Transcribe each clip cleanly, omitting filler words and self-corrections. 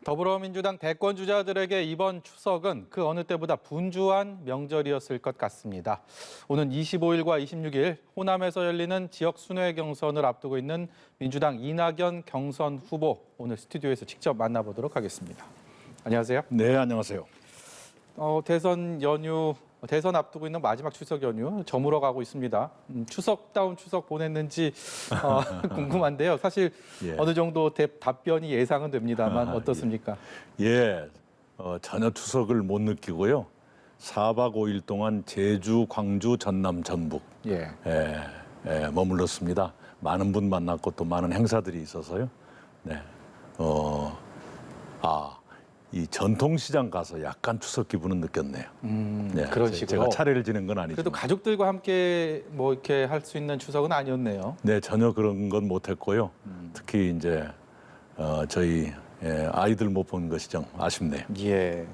더불어민주당 대권 주자들에게 이번 추석은 그 어느 때보다 분주한 명절이었을 것 같습니다. 오는 25일과 26일 호남에서 열리는 지역 순회 경선을 앞두고 있는 민주당 이낙연 경선 후보, 오늘 스튜디오에서 직접 만나보도록 하겠습니다. 안녕하세요. 네, 안녕하세요. 대선 앞두고 있는 마지막 추석 연휴 저물어 가고 있습니다. 추석다운 추석 보냈는지 궁금한데요. 사실 어느 정도 답변이 예상은 됩니다만 어떻습니까? 전혀 추석을 못 느끼고요. 4박 5일 동안 제주, 광주, 전남, 전북 머물렀습니다. 많은 분 만났고 또 많은 행사들이 있어서요. 이 전통시장 가서 약간 추석 기분은 느꼈네요. 그런 식으로. 제가 차례를 지낸 건 아니지만. 그래도 가족들과 함께 뭐 이렇게 할 수 있는 추석은 아니었네요. 네, 전혀 그런 건 못했고요. 특히 이제 저희 아이들 못 본 것이 좀 아쉽네요. 예.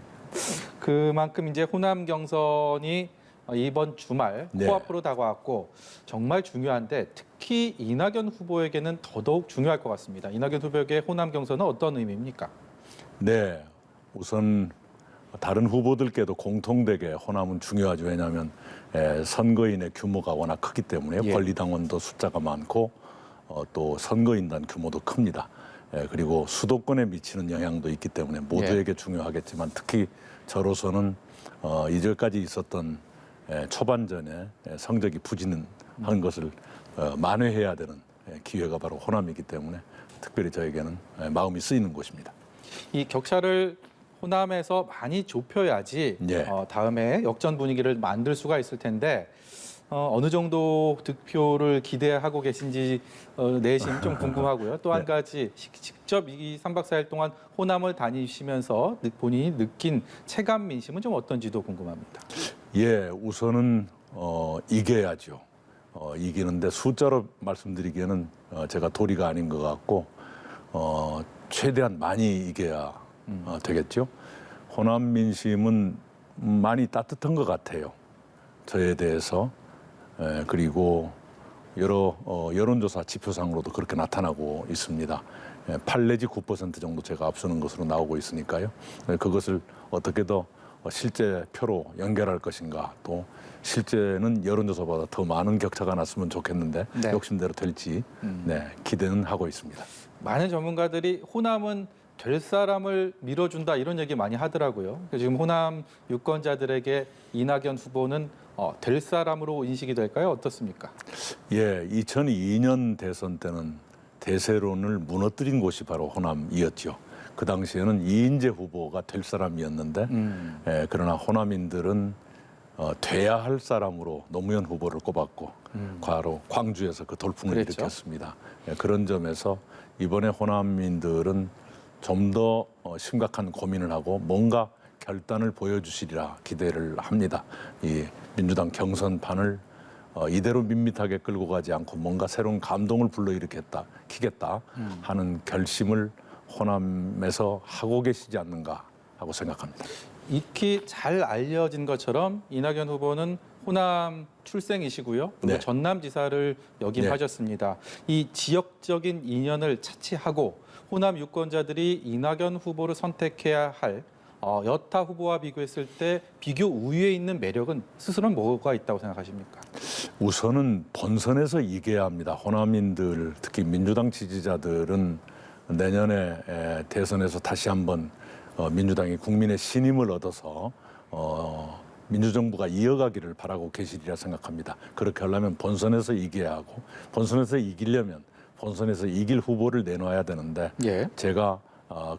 그만큼 이제 호남 경선이 이번 주말 코앞으로 다가왔고 정말 중요한데 특히 이낙연 후보에게는 더더욱 중요할 것 같습니다. 이낙연 후보에게 호남 경선은 어떤 의미입니까? 네, 우선 다른 후보들께도 공통되게 호남은 중요하죠. 왜냐하면 선거인의 규모가 워낙 크기 때문에 권리당원도 숫자가 많고 또 선거인단 규모도 큽니다. 그리고 수도권에 미치는 영향도 있기 때문에 모두에게 중요하겠지만 특히 저로서는 이전까지 있었던 초반전에 성적이 부진한 것을 만회해야 되는 기회가 바로 호남이기 때문에 특별히 저에게는 마음이 쓰이는 곳입니다. 이 격차를 호남에서 많이 좁혀야지 다음에 역전 분위기를 만들 수가 있을 텐데 어느 정도 득표를 기대하고 계신지 내심 좀 궁금하고요. 또 한 가지 직접 이 3박 4일 동안 호남을 다니시면서 본인이 느낀 체감 민심은 좀 어떤지도 궁금합니다. 우선은 이겨야죠. 이기는데 숫자로 말씀드리기에는 제가 도리가 아닌 것 같고 최대한 많이 이겨야 되겠죠. 호남 민심은 많이 따뜻한 것 같아요. 저에 대해서. 그리고 여러 여론조사 지표상으로도 그렇게 나타나고 있습니다. 8 내지 9% 정도 제가 앞서는 것으로 나오고 있으니까요. 그것을 어떻게 더 실제 표로 연결할 것인가, 또 실제는 여론조사보다 더 많은 격차가 났으면 좋겠는데 욕심대로 될지 기대는 하고 있습니다. 많은 전문가들이 호남은 될 사람을 밀어준다 이런 얘기 많이 하더라고요. 지금 호남 유권자들에게 이낙연 후보는 될 사람으로 인식이 될까요? 어떻습니까? 2002년 대선 때는 대세론을 무너뜨린 곳이 바로 호남이었죠. 그 당시에는 이인재 후보가 될 사람이었는데 그러나 호남인들은 돼야 할 사람으로 노무현 후보를 꼽았고 바로 광주에서 그 돌풍을 일으켰습니다. 그런 점에서 이번에 호남인들은 좀 더 심각한 고민을 하고 뭔가 결단을 보여주시리라 기대를 합니다. 이 민주당 경선판을 이대로 밋밋하게 끌고 가지 않고 뭔가 새로운 감동을 불러일으켰다, 키겠다 하는 결심을 호남에서 하고 계시지 않는가 하고 생각합니다. 익히 잘 알려진 것처럼 이낙연 후보는 호남 출생이시고요. 그리고 전남지사를 역임하셨습니다. 이 지역적인 인연을 차치하고 호남 유권자들이 이낙연 후보를 선택해야 할 여타 후보와 비교했을 때 비교 우위에 있는 매력은 스스로는 뭐가 있다고 생각하십니까? 우선은 본선에서 이겨야 합니다. 호남인들, 특히 민주당 지지자들은 내년에 대선에서 다시 한번 민주당이 국민의 신임을 얻어서 민주정부가 이어가기를 바라고 계시리라 생각합니다. 그렇게 하려면 본선에서 이겨야 하고 본선에서 이기려면 본선에서 이길 후보를 내놔야 되는데 제가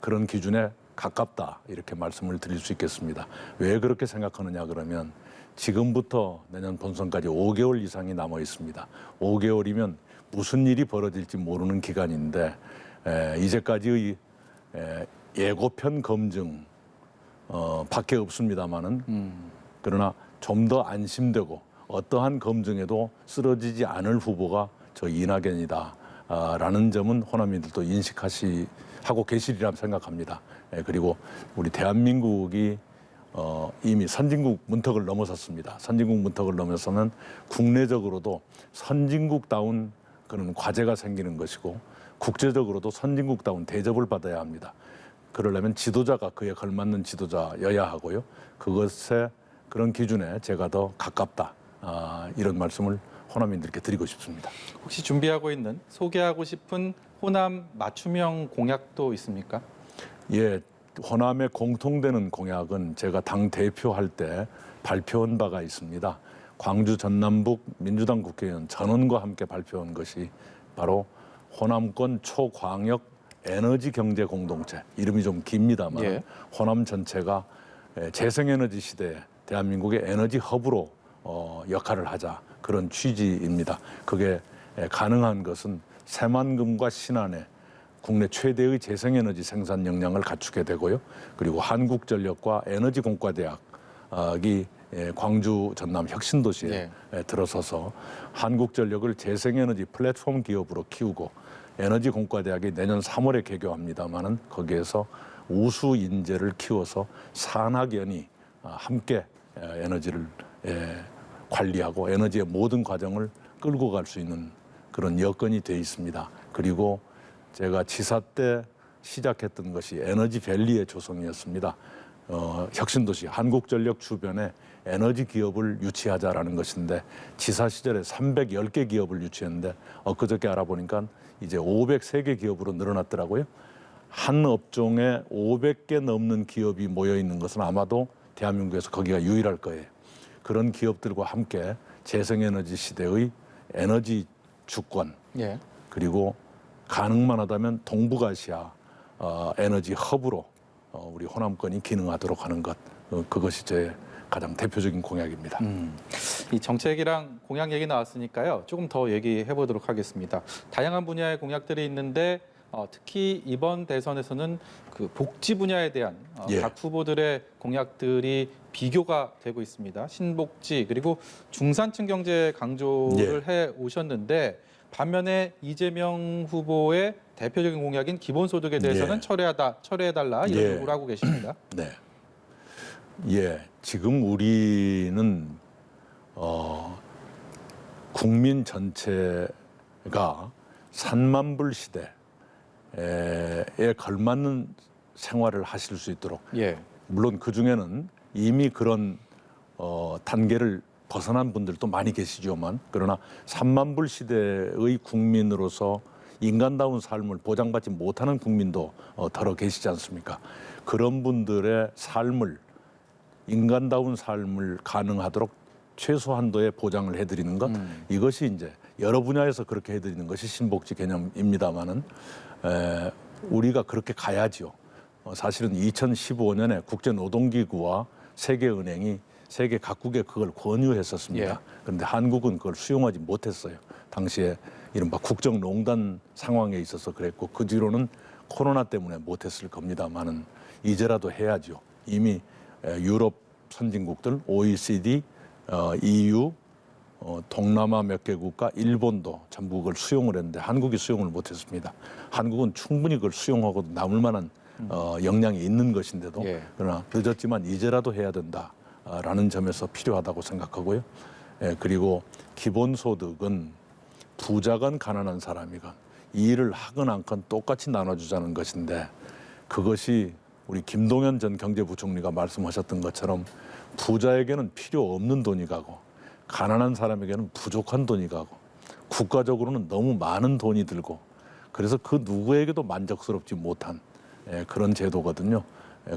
그런 기준에 가깝다 이렇게 말씀을 드릴 수 있겠습니다. 왜 그렇게 생각하느냐 그러면 지금부터 내년 본선까지 5개월 이상이 남아 있습니다. 5개월이면 무슨 일이 벌어질지 모르는 기간인데 이제까지의 예고편 검증 밖에 없습니다만은 그러나 좀 더 안심되고 어떠한 검증에도 쓰러지지 않을 후보가 저 이낙연이다 라는 점은 호남인들도 인식하고 계시리라 생각합니다. 그리고 우리 대한민국이 이미 선진국 문턱을 넘어섰습니다. 선진국 문턱을 넘어서면 국내적으로도 선진국다운 그런 과제가 생기는 것이고 국제적으로도 선진국다운 대접을 받아야 합니다. 그러려면 지도자가 그에 걸맞는 지도자여야 하고요. 그것에 그런 기준에 제가 더 가깝다. 이런 말씀을 호남인들께 드리고 싶습니다. 혹시 준비하고 있는 소개하고 싶은 호남 맞춤형 공약도 있습니까? 예, 호남의 공통되는 공약은 제가 당 대표할 때 발표한 바가 있습니다. 광주 전남북 민주당 국회의원 전원과 함께 발표한 것이 바로 호남권 초광역 에너지 경제 공동체. 이름이 좀 깁니다만 예. 호남 전체가 재생에너지 시대에 대한민국의 에너지 허브로 역할을 하자, 그런 취지입니다. 그게 가능한 것은 새만금과 신안에 국내 최대의 재생에너지 생산 역량을 갖추게 되고요. 그리고 한국전력과 에너지공과대학이 광주 전남 혁신도시에 들어서서 한국전력을 재생에너지 플랫폼 기업으로 키우고, 에너지공과대학이 내년 3월에 개교합니다마는 거기에서 우수 인재를 키워서 산학연이 함께 에너지를 관리하고 에너지의 모든 과정을 끌고 갈 수 있는 그런 여건이 돼 있습니다. 그리고 제가 지사 때 시작했던 것이 에너지밸리의 조성이었습니다. 혁신도시 한국전력 주변에 에너지 기업을 유치하자라는 것인데, 지사 시절에 310개 기업을 유치했는데 엊그저께 알아보니까 이제 503개 기업으로 늘어났더라고요. 한 업종에 500개 넘는 기업이 모여 있는 것은 아마도 대한민국에서 거기가 유일할 거예요. 그런 기업들과 함께 재생에너지 시대의 에너지 주권, 그리고 가능만 하다면 동북아시아 에너지 허브로 우리 호남권이 기능하도록 하는 것, 그것이 제 가장 대표적인 공약입니다. 이 정책이랑 공약 얘기 나왔으니까요. 조금 더 얘기해 보도록 하겠습니다. 다양한 분야의 공약들이 있는데 특히 이번 대선에서는 그 복지 분야에 대한 각 후보들의 공약들이 비교가 되고 있습니다. 신복지 그리고 중산층 경제 강조를 해 오셨는데, 반면에 이재명 후보의 대표적인 공약인 기본소득에 대해서는 철회해달라 이런 요구를 하고 계십니다. 네. 지금 우리는 국민 전체가 3만 불 시대에 걸맞는 생활을 하실 수 있도록, 물론 그 중에는 이미 그런 단계를 벗어난 분들도 많이 계시지만, 그러나 3만 불 시대의 국민으로서 인간다운 삶을 보장받지 못하는 국민도 더러 계시지 않습니까? 그런 분들의 삶을, 인간다운 삶을 가능하도록 최소한도의 보장을 해드리는 것, 이것이 이제 여러 분야에서 그렇게 해드리는 것이 신복지 개념입니다만은 우리가 그렇게 가야지요. 사실은 2015년에 국제노동기구와 세계은행이 세계 각국에 그걸 권유했었습니다. 그런데 한국은 그걸 수용하지 못했어요. 당시에 이른바 국정농단 상황에 있어서 그랬고, 그 뒤로는 코로나 때문에 못했을 겁니다만은 이제라도 해야죠. 이미 유럽 선진국들, OECD, EU, 동남아 몇 개국과 일본도 전부 그걸 수용을 했는데 한국이 수용을 못했습니다. 한국은 충분히 그걸 수용하고도 남을 만한 역량이 있는 것인데도, 그러나 늦었지만 이제라도 해야 된다라는 점에서 필요하다고 생각하고요. 그리고 기본소득은 부자건 가난한 사람이건 이 일을 하건 않건 똑같이 나눠주자는 것인데, 그것이 우리 김동연 전 경제부총리가 말씀하셨던 것처럼 부자에게는 필요 없는 돈이 가고 가난한 사람에게는 부족한 돈이 가고 국가적으로는 너무 많은 돈이 들고, 그래서 그 누구에게도 만족스럽지 못한 그런 제도거든요.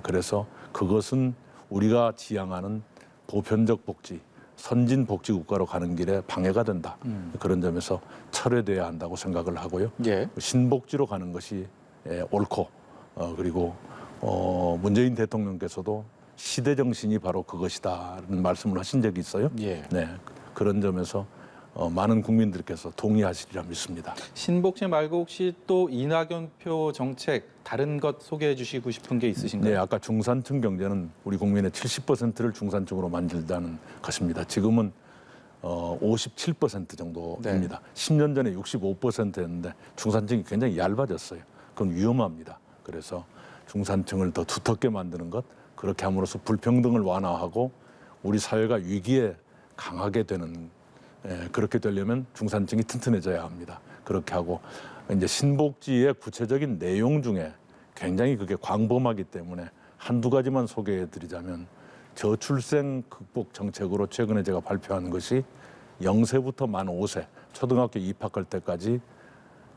그래서 그것은 우리가 지향하는 보편적 복지, 선진 복지 국가로 가는 길에 방해가 된다. 그런 점에서 철회돼야 한다고 생각을 하고요. 신복지로 가는 것이 옳고, 그리고 문재인 대통령께서도 시대 정신이 바로 그것이다라는 말씀을 하신 적이 있어요. 그런 점에서 많은 국민들께서 동의하시리라 믿습니다. 신복지 말고 혹시 또 이낙연표 정책 다른 것 소개해 주시고 싶은 게 있으신가요? 아까 중산층 경제는 우리 국민의 70%를 중산층으로 만들자는 것입니다. 지금은 57% 정도입니다. 10년 전에 65%였는데 중산층이 굉장히 얇아졌어요. 그건 위험합니다. 그래서 중산층을 더 두텁게 만드는 것, 그렇게 함으로써 불평등을 완화하고 우리 사회가 위기에 강하게 되는, 그렇게 되려면 중산층이 튼튼해져야 합니다. 그렇게 하고 이제 신복지의 구체적인 내용 중에 굉장히 그게 광범하기 때문에 한두 가지만 소개해드리자면 저출생 극복 정책으로 최근에 제가 발표한 것이 0세부터 만 5세 초등학교 입학할 때까지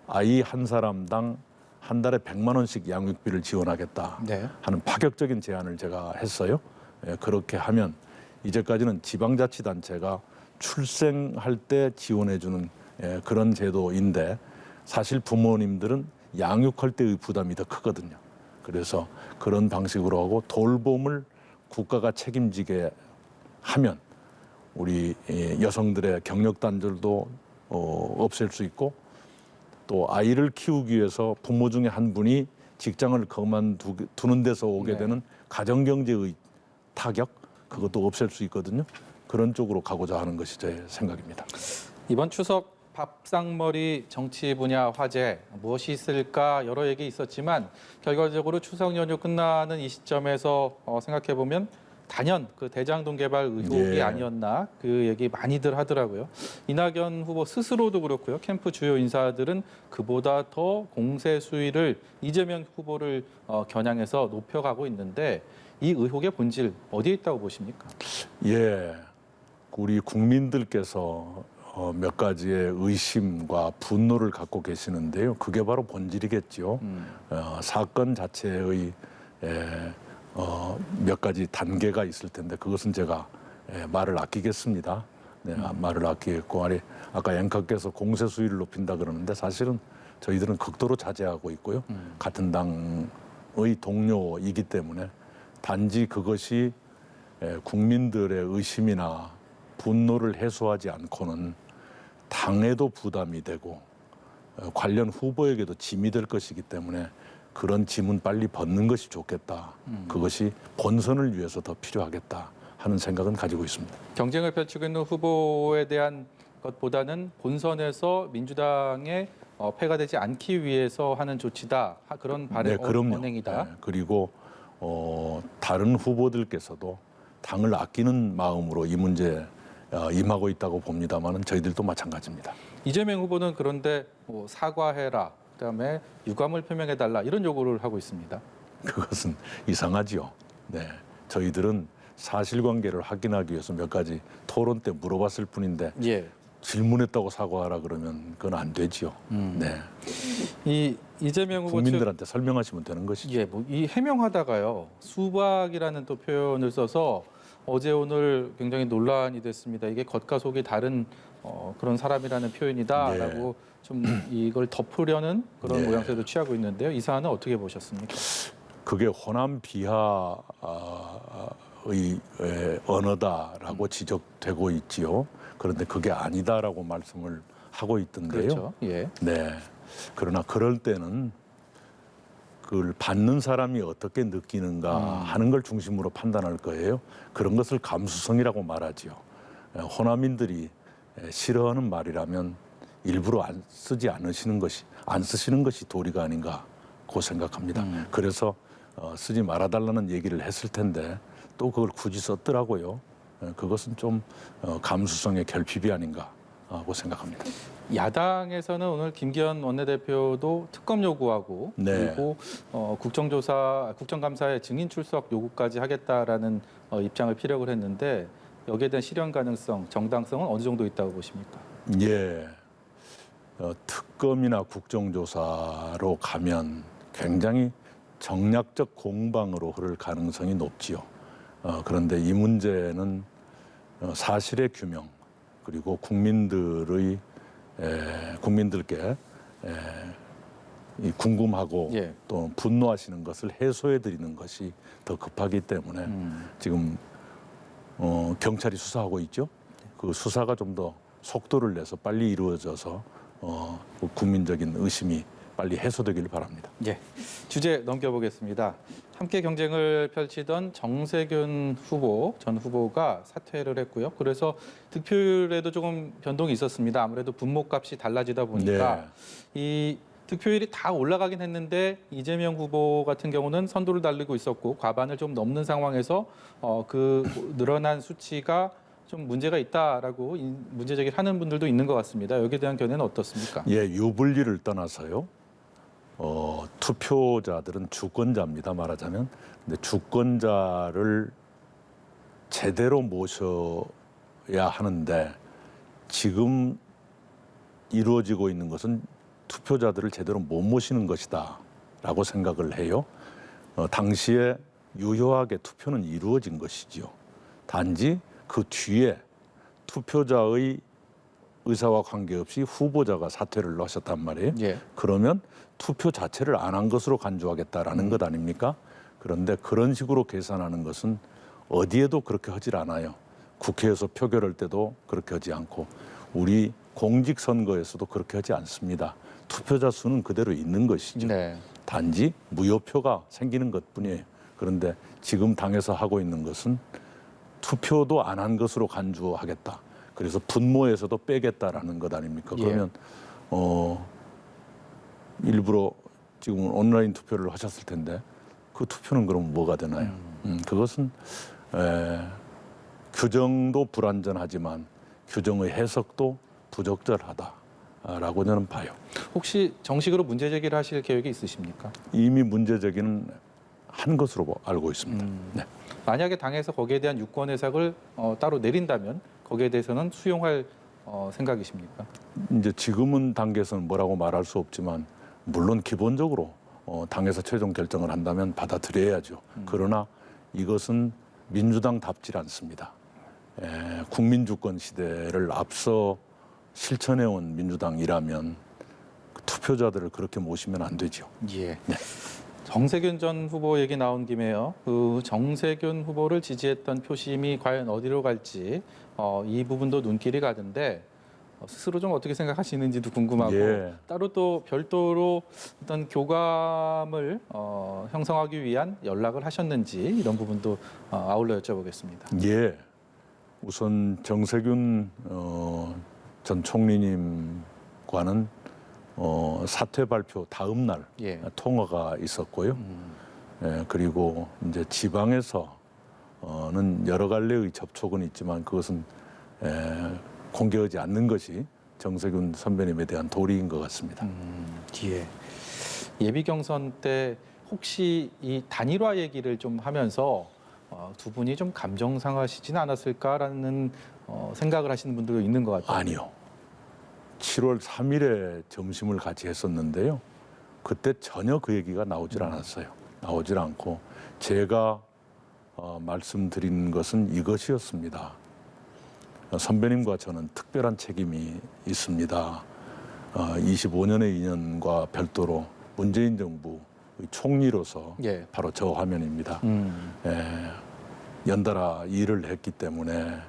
아이 한 사람당 한 달에 100만 원씩 양육비를 지원하겠다 네. 하는 파격적인 제안을 제가 했어요. 예, 그렇게 하면 이제까지는 지방자치단체가 출생할 때 지원해주는 그런 제도인데 사실 부모님들은 양육할 때의 부담이 더 크거든요. 그래서 그런 방식으로 하고 돌봄을 국가가 책임지게 하면 우리 여성들의 경력 단절도 없앨 수 있고 또 아이를 키우기 위해서 부모 중에 한 분이 직장을 그만두는 데서 오게 네. 되는 가정경제의 타격 그것도 없앨 수 있거든요. 그런 쪽으로 가고자 하는 것이 제 생각입니다. 이번 추석 밥상머리 정치 분야 화제 무엇이 있을까 여러 얘기 있었지만 결과적으로 추석 연휴 끝나는 이 시점에서 생각해 보면 단연 그 대장동 개발 의혹이 예. 아니었나 그 얘기 많이들 하더라고요. 이낙연 후보 스스로도 그렇고요. 캠프 주요 인사들은 그보다 더 공세 수위를 이재명 후보를 겨냥해서 높여가고 있는데 이 의혹의 본질 어디에 있다고 보십니까? 예, 우리 국민들께서 몇 가지의 의심과 분노를 갖고 계시는데요. 그게 바로 본질이겠죠. 사건 자체의 몇 가지 단계가 있을 텐데 그것은 제가 말을 아끼겠습니다. 네, 말을 아끼겠고 아까 앵커께서 공세 수위를 높인다 그러는데 사실은 저희들은 극도로 자제하고 있고요. 같은 당의 동료이기 때문에 단지 그것이 국민들의 의심이나 분노를 해소하지 않고는 당에도 부담이 되고 관련 후보에게도 짐이 될 것이기 때문에 그런 짐은 빨리 벗는 것이 좋겠다. 그것이 본선을 위해서 더 필요하겠다 하는 생각은 가지고 있습니다. 경쟁을 펼치고 있는 후보에 대한 것보다는 본선에서 민주당에 패가 되지 않기 위해서 하는 조치다. 그런 네, 그럼요. 언행이다. 네, 그리고 다른 후보들께서도 당을 아끼는 마음으로 이 문제에 임하고 있다고 봅니다만은 저희들도 마찬가지입니다. 이재명 후보는 그런데 뭐 사과해라, 그다음에 유감을 표명해달라 이런 요구를 하고 있습니다. 그것은 이상하지요. 네, 저희들은 사실관계를 확인하기 위해서 몇 가지 토론 때 물어봤을 뿐인데 예. 질문했다고 사과하라 그러면 그건 안 되지요. 네, 이 이재명 후보 국민들한테 설명하시면 되는 것이죠. 예, 뭐 이 해명하다가요 수박이라는 또 표현을 써서 어제 오늘 굉장히 논란이 됐습니다. 이게 겉과 속이 다른 그런 사람이라는 표현이다라고 좀 이걸 덮으려는 그런 네. 모양새도 취하고 있는데요. 이 사안은 어떻게 보셨습니까? 그게 호남 비하의 언어다라고 지적되고 있지요. 그런데 그게 아니다라고 말씀을 하고 있던데요. 그렇죠. 예. 네. 그러나 그럴 때는 그걸 받는 사람이 어떻게 느끼는가 하는 걸 중심으로 판단할 거예요. 그런 것을 감수성이라고 말하지요. 호남인들이 싫어하는 말이라면 일부러 안 쓰시는 것이 도리가 아닌가고 생각합니다. 그래서 쓰지 말아달라는 얘기를 했을 텐데 또 그걸 굳이 썼더라고요. 그것은 좀 감수성의 결핍이 아닌가 하고 생각합니다. 야당에서는 오늘 김기현 원내대표도 특검 요구하고 네. 그리고 국정감사에 증인 출석 요구까지 하겠다라는 입장을 피력을 했는데 여기에 대한 실현 가능성, 정당성은 어느 정도 있다고 보십니까? 예, 특검이나 국정조사로 가면 굉장히 정략적 공방으로 흐를 가능성이 높지요. 그런데 이 문제는 사실의 규명 그리고 국민들께 이 궁금하고 예. 또 분노하시는 것을 해소해 드리는 것이 더 급하기 때문에 지금 경찰이 수사하고 있죠. 그 수사가 좀 더 속도를 내서 빨리 이루어져서 국민적인 의심이 빨리 해소되길 바랍니다. 예. 주제 넘겨보겠습니다. 함께 경쟁을 펼치던 정세균 후보, 전 후보가 사퇴를 했고요. 그래서 득표율에도 조금 변동이 있었습니다. 아무래도 분모값이 달라지다 보니까 이 득표율이 다 올라가긴 했는데 이재명 후보 같은 경우는 선두를 달리고 있었고 과반을 좀 넘는 상황에서 그 늘어난 수치가 좀 문제가 있다라고 문제 제기를 하는 분들도 있는 것 같습니다. 여기에 대한 견해는 어떻습니까? 예, 유불리를 떠나서요. 투표자들은 주권자입니다. 말하자면. 근데 주권자를 제대로 모셔야 하는데 지금 이루어지고 있는 것은 투표자들을 제대로 못 모시는 것이다라고 생각을 해요. 당시에 유효하게 투표는 이루어진 것이지요. 단지 그 뒤에 투표자의 의사와 관계없이 후보자가 사퇴를 하셨단 말이에요. 예. 그러면 투표 자체를 안 한 것으로 간주하겠다라는 것 아닙니까? 그런데 그런 식으로 계산하는 것은 어디에도 그렇게 하질 않아요. 국회에서 표결할 때도 그렇게 하지 않고 우리 공직선거에서도 그렇게 하지 않습니다. 투표자 수는 그대로 있는 것이죠. 네. 단지 무효표가 생기는 것뿐이에요. 그런데 지금 당에서 하고 있는 것은 투표도 안 한 것으로 간주하겠다. 그래서 분모에서도 빼겠다라는 것 아닙니까? 그러면 일부러 지금 온라인 투표를 하셨을 텐데 그 투표는 그럼 뭐가 되나요? 그것은 규정도 불완전하지만 규정의 해석도 부적절하다라고 저는 봐요. 혹시 정식으로 문제 제기를 하실 계획이 있으십니까? 이미 문제 제기는 한 것으로 알고 있습니다. 네. 만약에 당에서 거기에 대한 유권 해석을 따로 내린다면 거기에 대해서는 수용할 생각이십니까? 이제 지금은 단계에서는 뭐라고 말할 수 없지만 물론 기본적으로 당에서 최종 결정을 한다면 받아들여야죠. 그러나 이것은 민주당답지 않습니다. 국민주권 시대를 앞서 실천해온 민주당이라면 투표자들을 그렇게 모시면 안 되죠. 예. 네. 정세균 전 후보 얘기 나온 김에요. 그 정세균 후보를 지지했던 표심이 과연 어디로 갈지 이 부분도 눈길이 가던데 스스로 좀 어떻게 생각하시는지도 궁금하고 예. 따로 또 별도로 어떤 교감을 형성하기 위한 연락을 하셨는지 이런 부분도 아울러 여쭤보겠습니다. 예. 우선 정세균 전 총리님과는 사퇴 발표 다음 날 예. 통화가 있었고요. 그리고 이제 지방에서는 여러 갈래의 접촉은 있지만 그것은 공개하지 않는 것이 정세균 선배님에 대한 도리인 것 같습니다. 예. 예비 경선 때 혹시 이 단일화 얘기를 좀 하면서 두 분이 좀 감정 상하시지는 않았을까라는 생각을 하시는 분들도 있는 것 같아요. 아니요. 7월 3일에 점심을 같이 했었는데요. 그때 전혀 그 얘기가 나오질 않았어요. 나오질 않고 제가 말씀드린 것은 이것이었습니다. 선배님과 저는 특별한 책임이 있습니다. 25년의 인연과 별도로 문재인 정부의 총리로서 예. 바로 저 화면입니다. 연달아 일을 했기 때문에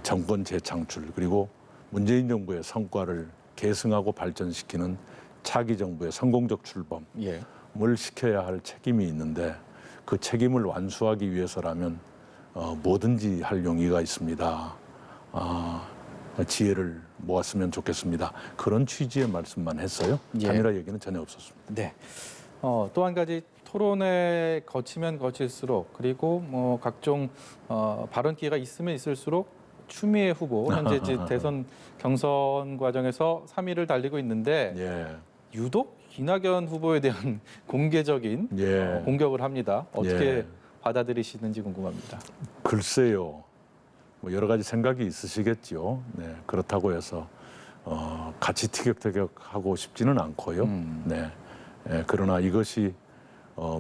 정권 재창출 그리고 문재인 정부의 성과를 계승하고 발전시키는 차기 정부의 성공적 출범을 예. 시켜야 할 책임이 있는데 그 책임을 완수하기 위해서라면 뭐든지 할 용의가 있습니다. 지혜를 모았으면 좋겠습니다. 그런 취지의 말씀만 했어요. 예. 단일화 얘기는 전혀 없었습니다. 네. 또 한 가지 토론회 거치면 거칠수록 그리고 뭐 각종 발언 기회가 있으면 있을수록 추미애 후보 현재 이제 대선 경선 과정에서 3위를 달리고 있는데 예. 유독 이낙연 후보에 대한 공개적인 예. 공격을 합니다. 어떻게 예. 받아들이시는지 궁금합니다. 글쎄요. 뭐 여러 가지 생각이 있으시겠죠. 네. 그렇다고 해서 같이 티격태격하고 싶지는 않고요. 네. 그러나 이것이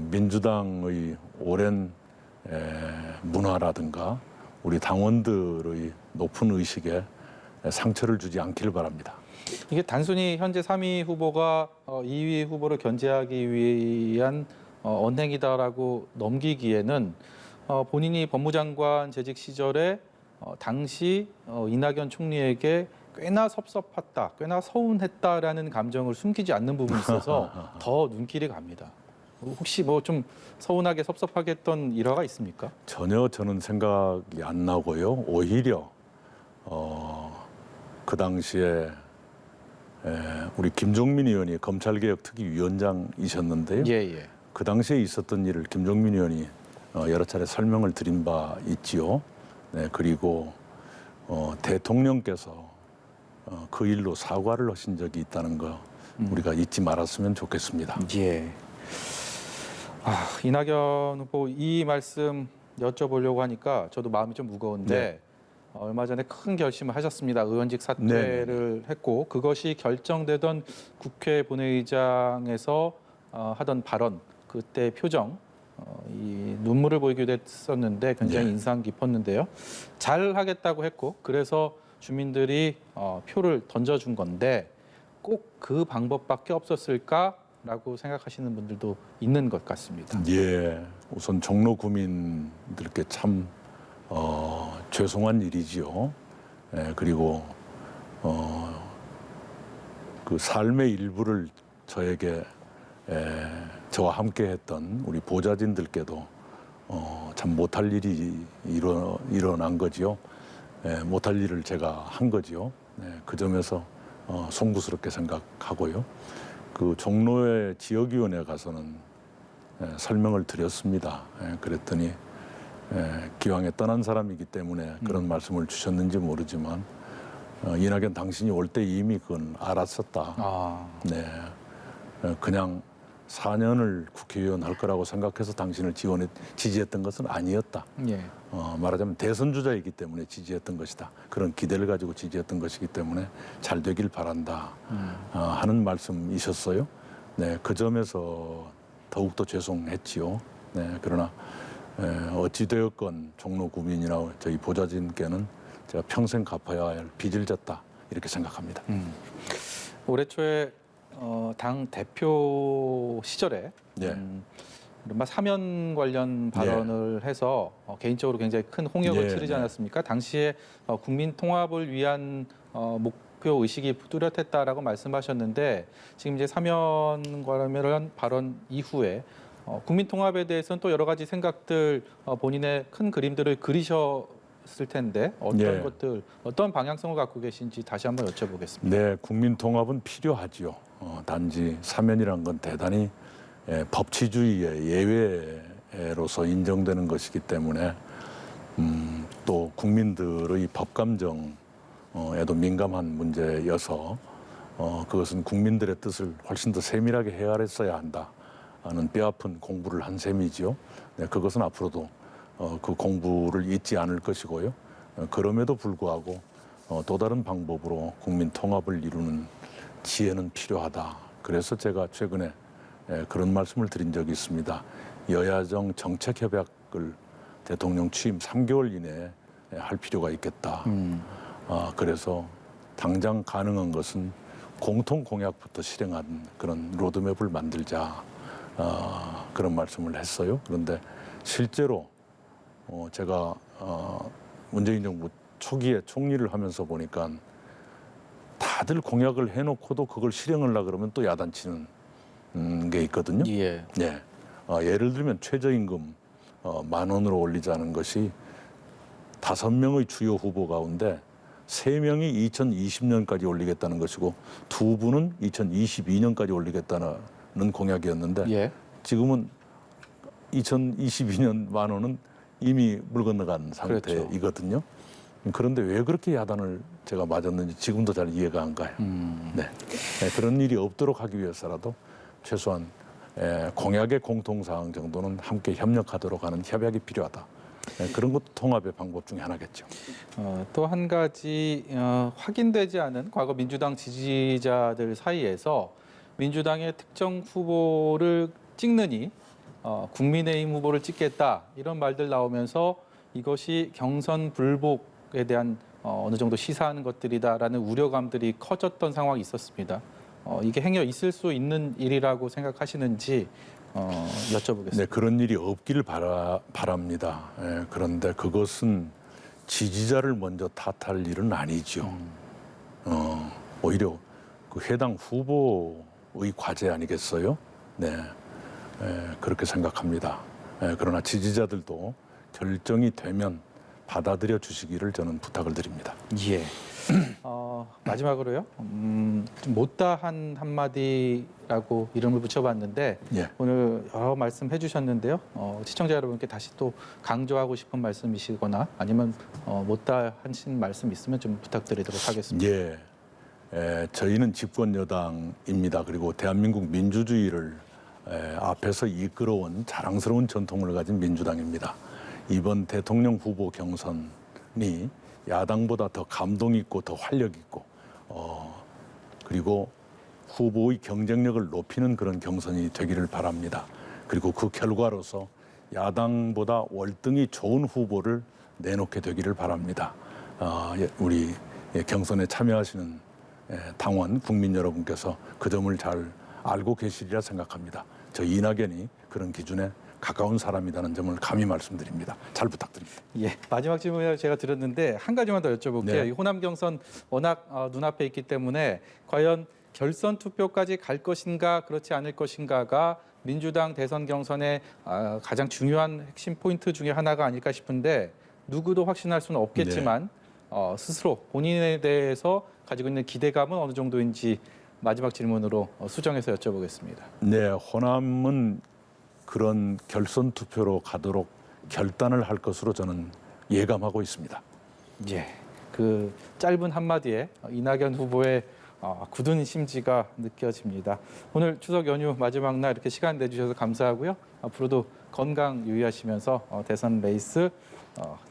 민주당의 오랜 문화라든가 우리 당원들의 높은 의식에 상처를 주지 않기를 바랍니다. 이게 단순히 현재 3위 후보가 2위 후보를 견제하기 위한 언행이다라고 넘기기에는 본인이 법무장관 재직 시절에 당시 이낙연 총리에게 꽤나 섭섭했다, 꽤나 서운했다라는 감정을 숨기지 않는 부분이 있어서 더 눈길이 갑니다. 혹시 뭐 좀 서운하게 섭섭하게 했던 일화가 있습니까? 전혀 저는 생각이 안 나고요. 오히려 그 당시에 우리 김종민 의원이 검찰개혁특위위원장이셨는데요. 예. 그 당시에 있었던 일을 김종민 의원이 여러 차례 설명을 드린 바 있지요. 네, 그리고 대통령께서 그 일로 사과를 하신 적이 있다는 거 우리가 잊지 말았으면 좋겠습니다. 예. 이낙연 후보 이 말씀 여쭤보려고 하니까 저도 마음이 좀 무거운데 네. 얼마 전에 큰 결심을 하셨습니다. 의원직 사퇴를 했고 그것이 결정되던 국회 본회의장에서 하던 발언, 그때 표정, 이 눈물을 보이기도 했었는데 굉장히 네. 인상 깊었는데요. 잘 하겠다고 했고 그래서 주민들이 표를 던져준 건데 꼭 그 방법밖에 없었을까라고 생각하시는 분들도 있는 것 같습니다. 예, 우선 종로 구민들께 참 죄송한 일이지요. 그리고 그 삶의 일부를 저에게 저와 함께했던 우리 보좌진들께도 참 못할 일이 일어난 거지요. 못할 일을 제가 한 거지요. 그 점에서 송구스럽게 생각하고요. 그 종로의 지역위원회 가서는 설명을 드렸습니다. 그랬더니 기왕에 떠난 사람이기 때문에 그런 말씀을 주셨는지 모르지만 이낙연 당신이 올 때 이미 그건 알았었다. 네, 그냥 4년을 국회의원 할 거라고 생각해서 당신을 지지했던 것은 아니었다. 예. 말하자면 대선 주자이기 때문에 지지했던 것이다. 그런 기대를 가지고 지지했던 것이기 때문에 잘 되길 바란다 하는 말씀이셨어요. 네, 그 점에서 더욱더 죄송했지요. 네, 그러나 어찌되었건 종로 구민이나 저희 보좌진께는 제가 평생 갚아야 할 빚을 졌다 이렇게 생각합니다. 올해 초에 당 대표 시절에 네. 이른바 사면 관련 발언을 해서 개인적으로 굉장히 큰 홍역을 네, 치르지 네. 않았습니까? 당시에 국민 통합을 위한 목표 의식이 뚜렷했다라고 말씀하셨는데 지금 이제 사면 관련 발언 이후에 국민 통합에 대해서는 또 여러 가지 생각들 본인의 큰 그림들을 그리셨을 텐데 어떤 예. 것들 어떤 방향성을 갖고 계신지 다시 한번 여쭤보겠습니다. 네, 국민 통합은 필요하지요. 단지 사면이란 건 대단히 법치주의의 예외로서 인정되는 것이기 때문에 또 국민들의 법감정에도 민감한 문제여서 그것은 국민들의 뜻을 훨씬 더 세밀하게 헤아렸어야 한다는 뼈아픈 공부를 한 셈이지요. 네, 그것은 앞으로도 그 공부를 잊지 않을 것이고요. 그럼에도 불구하고 또 다른 방법으로 국민 통합을 이루는 지혜는 필요하다. 그래서 제가 최근에 그런 말씀을 드린 적이 있습니다. 여야정 정책협약을 대통령 취임 3개월 이내에 할 필요가 있겠다. 그래서 당장 가능한 것은 공통 공약부터 실행한 그런 로드맵을 만들자. 그런 말씀을 했어요. 그런데 실제로 제가 문재인 정부 초기에 총리를 하면서 보니까 다들 공약을 해놓고도 그걸 실행하려고 그러면 또 야단치는 게 있거든요. 예. 네. 예를 들면 최저임금 10,000원으로 올리자는 것이 5명의 주요 후보 가운데 3명이 2020년까지 올리겠다는 것이고 2분은 2022년까지 올리겠다는 공약이었는데 예. 지금은 2022년 10,000원은 이미 물 건너간 상태이거든요. 그런데 왜 그렇게 야단을 제가 맞았는지 지금도 잘 이해가 안 가요. 네. 그런 일이 없도록 하기 위해서라도 최소한 공약의 공통사항 정도는 함께 협력하도록 하는 협약이 필요하다. 그런 것도 통합의 방법 중에 하나겠죠. 또 한 가지 확인되지 않은 과거 민주당 지지자들 사이에서 민주당의 특정 후보를 찍느니 국민의힘 후보를 찍겠다 이런 말들 나오면서 이것이 경선 불복에 대한 어느 정도 시사하는 것들이다라는 우려감들이 커졌던 상황이 있었습니다. 이게 행여 있을 수 있는 일이라고 생각하시는지 여쭤보겠습니다. 네, 그런 일이 없기를 바랍니다. 그런데 그것은 지지자를 먼저 탓할 일은 아니죠. 오히려 그 해당 후보의 과제 아니겠어요? 네, 그렇게 생각합니다. 그러나 지지자들도 결정이 되면 받아들여 주시기를 저는 부탁을 드립니다. 예. 마지막으로요. 좀 못다한 한마디라고 이름을 붙여봤는데 예. 오늘 여러 말씀해 주셨는데요. 시청자 여러분께 다시 또 강조하고 싶은 말씀이시거나 아니면 못다하신 말씀 있으면 좀 부탁드리도록 하겠습니다. 예. 저희는 집권 여당입니다. 그리고 대한민국 민주주의를 앞에서 이끌어온 자랑스러운 전통을 가진 민주당입니다. 이번 대통령 후보 경선이 야당보다 더 감동 있고 더 활력 있고 그리고 후보의 경쟁력을 높이는 그런 경선이 되기를 바랍니다. 그리고 그 결과로서 야당보다 월등히 좋은 후보를 내놓게 되기를 바랍니다. 우리 경선에 참여하시는 당원 국민 여러분께서 그 점을 잘 알고 계시리라 생각합니다. 저 이낙연이 그런 기준에 가까운 사람이라는 점을 감히 말씀드립니다. 잘 부탁드립니다. 예, 마지막 질문을 제가 드렸는데 한 가지만 더 여쭤볼게요. 네. 이 호남 경선 워낙 눈앞에 있기 때문에 과연 결선 투표까지 갈 것인가 그렇지 않을 것인가가 민주당 대선 경선의 가장 중요한 핵심 포인트 중에 하나가 아닐까 싶은데 누구도 확신할 수는 없겠지만 스스로 본인에 대해서 가지고 있는 기대감은 어느 정도인지 마지막 질문으로 수정해서 여쭤보겠습니다. 네, 호남은 그런 결선 투표로 가도록 결단을 할 것으로 저는 예감하고 있습니다. 예, 그 짧은 한마디에 이낙연 후보의 굳은 심지가 느껴집니다. 오늘 추석 연휴 마지막 날 이렇게 시간 내주셔서 감사하고요. 앞으로도 건강 유의하시면서 대선 레이스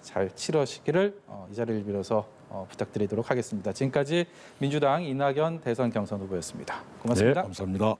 잘 치러시기를 이 자리를 빌어서 부탁드리도록 하겠습니다. 지금까지 민주당 이낙연 대선 경선 후보였습니다. 고맙습니다. 네, 감사합니다.